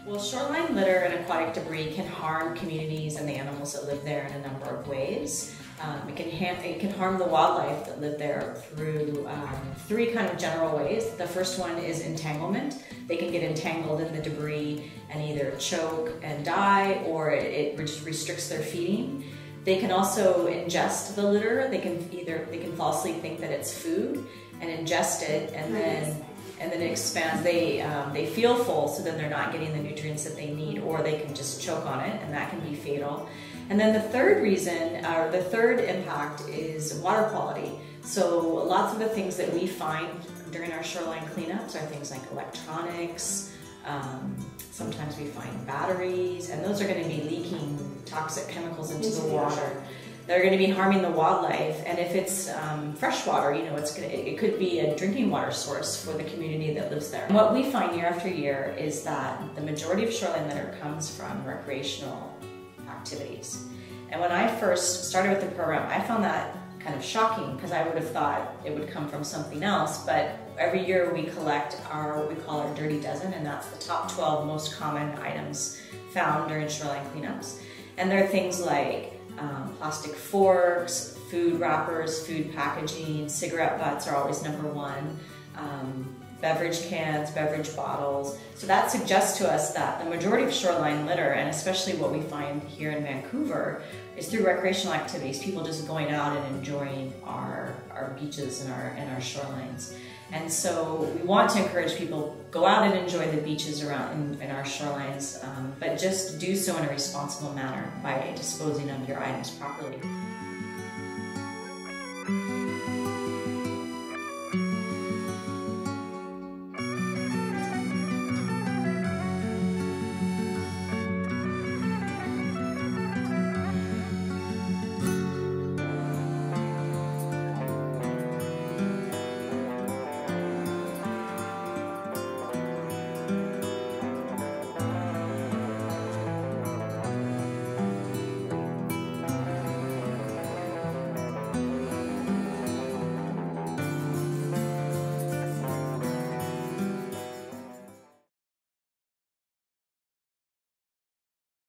Well, shoreline litter and aquatic debris can harm communities and the animals that live there in a number of ways. It can harm the wildlife that live there through three kind of general ways. The first one is entanglement. They can get entangled in the debris and either choke and die, or it restricts their feeding. They can also ingest the litter. They can falsely think that it's food and ingest it, and then it expands. They feel full, so then they're not getting the nutrients that they need, or they can just choke on it, and that can be fatal. And then the third reason, or the third impact, is water quality. So lots of the things that we find during our shoreline cleanups are things like electronics. Sometimes we find batteries, and those are going to be leaking toxic chemicals into the water. They're going to be harming the wildlife, and if it's fresh water, you know, it could be a drinking water source for the community that lives there. And what we find year after year is that the majority of shoreline litter comes from recreational activities. And when I first started with the program, I found that kind of shocking, because I would have thought it would come from something else. But every year we collect what we call our dirty dozen, and that's the top 12 most common items found during shoreline cleanups. And they're things like plastic forks, food wrappers, food packaging, cigarette butts are always number one, beverage cans, beverage bottles. So that suggests to us that the majority of shoreline litter, and especially what we find here in Vancouver, is through recreational activities, people just going out and enjoying our beaches and our shorelines. And so we want to encourage people, go out and enjoy the beaches around in our shorelines, but just do so in a responsible manner by disposing of your items properly.